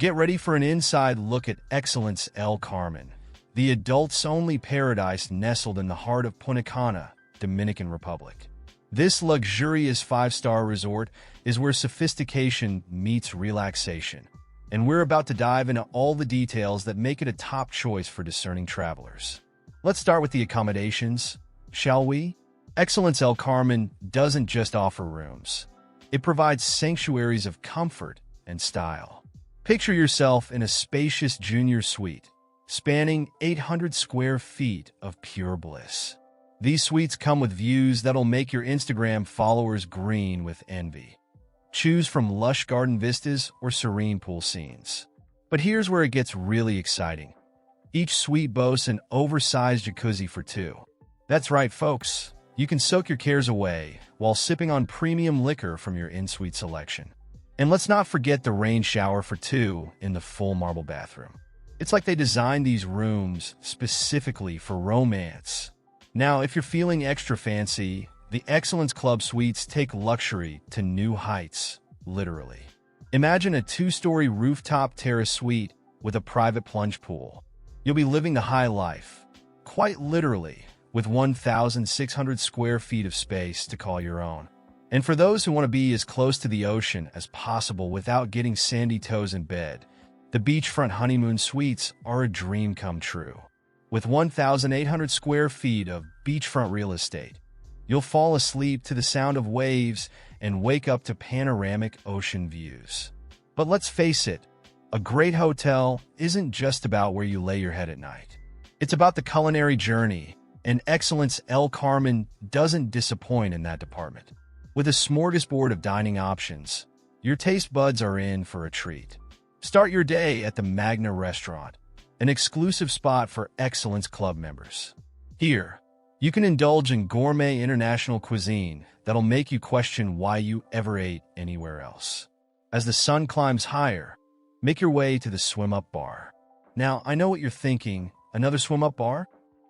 Get ready for an inside look at Excellence El Carmen, the adults-only paradise nestled in the heart of Punta Cana, Dominican Republic. This luxurious five-star resort is where sophistication meets relaxation, and we're about to dive into all the details that make it a top choice for discerning travelers. Let's start with the accommodations, shall we? Excellence El Carmen doesn't just offer rooms. It provides sanctuaries of comfort and style. Picture yourself in a spacious junior suite, spanning 800 square feet of pure bliss. These suites come with views that'll make your Instagram followers green with envy. Choose from lush garden vistas or serene pool scenes. But here's where it gets really exciting. Each suite boasts an oversized jacuzzi for two. That's right, folks. You can soak your cares away while sipping on premium liquor from your in-suite selection. And let's not forget the rain shower for two in the full marble bathroom. It's like they designed these rooms specifically for romance. Now, if you're feeling extra fancy, the Excellence Club Suites take luxury to new heights, literally. Imagine a two-story rooftop terrace suite with a private plunge pool. You'll be living the high life, quite literally, with 1,600 square feet of space to call your own. And for those who want to be as close to the ocean as possible without getting sandy toes in bed, the beachfront honeymoon suites are a dream come true. With 1,800 square feet of beachfront real estate, you'll fall asleep to the sound of waves and wake up to panoramic ocean views. But let's face it, a great hotel isn't just about where you lay your head at night. It's about the culinary journey, and Excellence El Carmen doesn't disappoint in that department. With a smorgasbord of dining options, your taste buds are in for a treat. Start your day at the Magna Restaurant, an exclusive spot for Excellence Club members. Here, you can indulge in gourmet international cuisine that'll make you question why you ever ate anywhere else. As the sun climbs higher, make your way to the swim-up bar. Now, I know what you're thinking, another swim-up bar?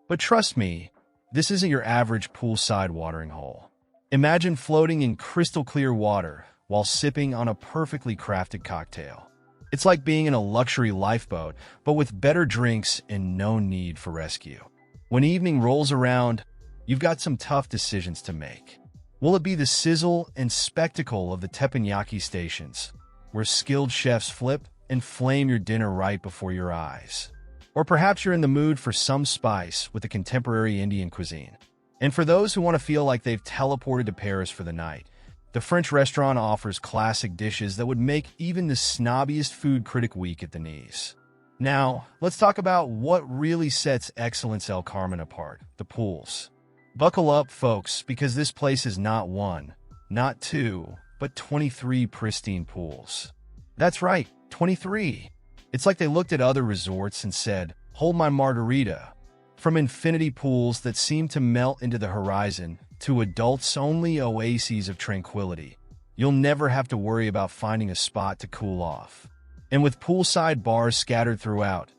But trust me, this isn't your average poolside watering hole. Imagine floating in crystal-clear water while sipping on a perfectly crafted cocktail. It's like being in a luxury lifeboat, but with better drinks and no need for rescue. When evening rolls around, you've got some tough decisions to make. Will it be the sizzle and spectacle of the teppanyaki stations, where skilled chefs flip and flame your dinner right before your eyes? Or perhaps you're in the mood for some spice with the contemporary Indian cuisine. And for those who want to feel like they've teleported to Paris for the night, the French restaurant offers classic dishes that would make even the snobbiest food critic weak at the knees. Now, let's talk about what really sets Excellence El Carmen apart, the pools. Buckle up, folks, because this place is not one, not two, but 23 pristine pools. That's right, 23. It's like they looked at other resorts and said, "Hold my margarita." From infinity pools that seem to melt into the horizon to adults-only oases of tranquility, you'll never have to worry about finding a spot to cool off. And with poolside bars scattered throughout,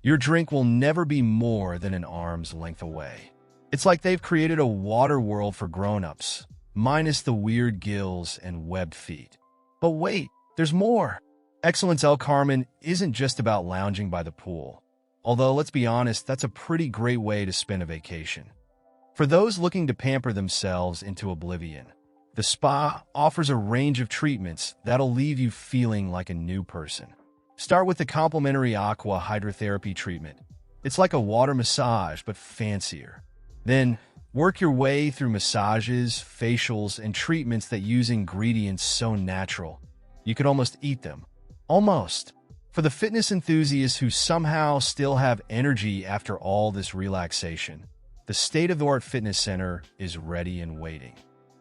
your drink will never be more than an arm's length away. It's like they've created a water world for grown-ups, minus the weird gills and webbed feet. But wait, there's more! Excellence El Carmen isn't just about lounging by the pool. Although, let's be honest, that's a pretty great way to spend a vacation. For those looking to pamper themselves into oblivion, the spa offers a range of treatments that'll leave you feeling like a new person. Start with the complimentary aqua hydrotherapy treatment. It's like a water massage, but fancier. Then, work your way through massages, facials, and treatments that use ingredients so natural, you could almost eat them. Almost. For the fitness enthusiasts who somehow still have energy after all this relaxation, the state-of-the-art fitness center is ready and waiting.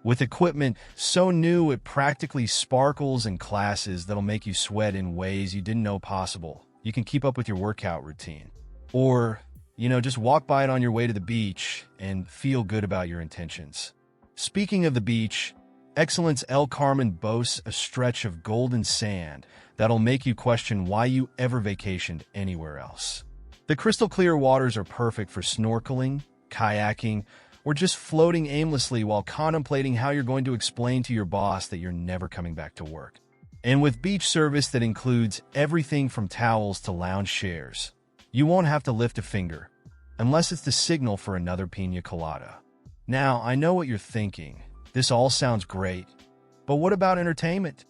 With equipment so new it practically sparkles and classes that'll make you sweat in ways you didn't know possible, you can keep up with your workout routine. Or, just walk by it on your way to the beach and feel good about your intentions. Speaking of the beach, Excellence El Carmen boasts a stretch of golden sand that'll make you question why you ever vacationed anywhere else. The crystal-clear waters are perfect for snorkeling, kayaking, or just floating aimlessly while contemplating how you're going to explain to your boss that you're never coming back to work. And with beach service that includes everything from towels to lounge chairs, you won't have to lift a finger, unless it's the signal for another piña colada. Now, I know what you're thinking. This all sounds great, but what about entertainment?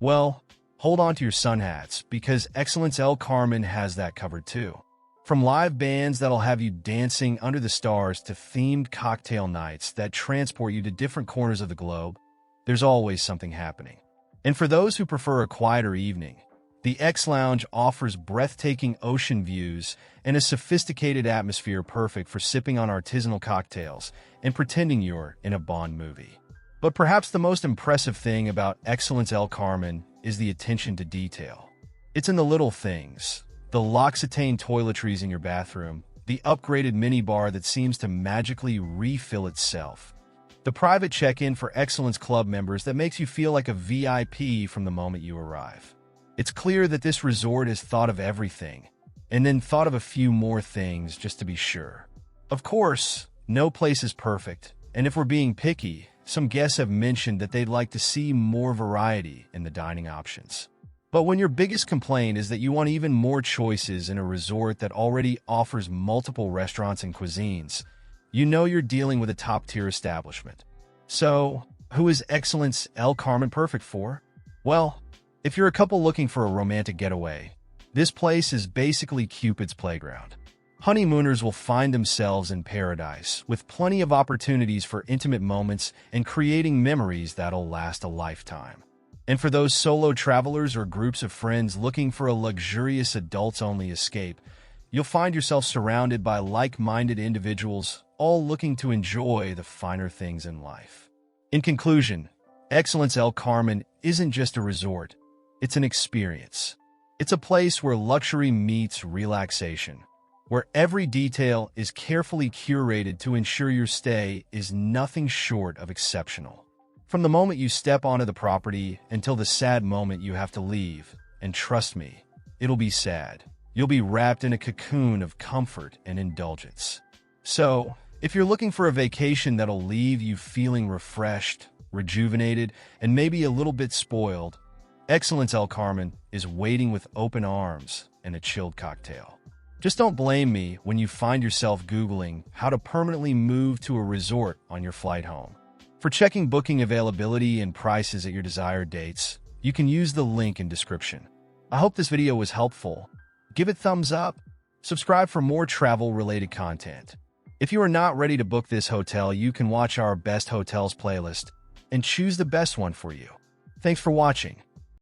Well, hold on to your sun hats, because Excellence El Carmen has that covered too. From live bands that'll have you dancing under the stars to themed cocktail nights that transport you to different corners of the globe, there's always something happening. And for those who prefer a quieter evening, the X Lounge offers breathtaking ocean views and a sophisticated atmosphere perfect for sipping on artisanal cocktails and pretending you're in a Bond movie. But perhaps the most impressive thing about Excellence El Carmen is the attention to detail. It's in the little things. The L'Occitane toiletries in your bathroom, the upgraded minibar that seems to magically refill itself, the private check-in for Excellence Club members that makes you feel like a VIP from the moment you arrive. It's clear that this resort has thought of everything, and then thought of a few more things just to be sure. Of course, no place is perfect, and if we're being picky, some guests have mentioned that they'd like to see more variety in the dining options. But when your biggest complaint is that you want even more choices in a resort that already offers multiple restaurants and cuisines, you know you're dealing with a top-tier establishment. So, who is Excellence El Carmen perfect for? Well, if you're a couple looking for a romantic getaway, this place is basically Cupid's playground. Honeymooners will find themselves in paradise, with plenty of opportunities for intimate moments and creating memories that'll last a lifetime. And for those solo travelers or groups of friends looking for a luxurious adults-only escape, you'll find yourself surrounded by like-minded individuals, all looking to enjoy the finer things in life. In conclusion, Excellence El Carmen isn't just a resort, it's an experience. It's a place where luxury meets relaxation, where every detail is carefully curated to ensure your stay is nothing short of exceptional. From the moment you step onto the property until the sad moment you have to leave, and trust me, it'll be sad. You'll be wrapped in a cocoon of comfort and indulgence. So, if you're looking for a vacation that'll leave you feeling refreshed, rejuvenated, and maybe a little bit spoiled, Excellence El Carmen is waiting with open arms and a chilled cocktail. Just don't blame me when you find yourself Googling how to permanently move to a resort on your flight home. For checking booking availability and prices at your desired dates, you can use the link in description. I hope this video was helpful. Give it thumbs up. Subscribe for more travel-related content. If you are not ready to book this hotel, you can watch our Best Hotels playlist and choose the best one for you. Thanks for watching.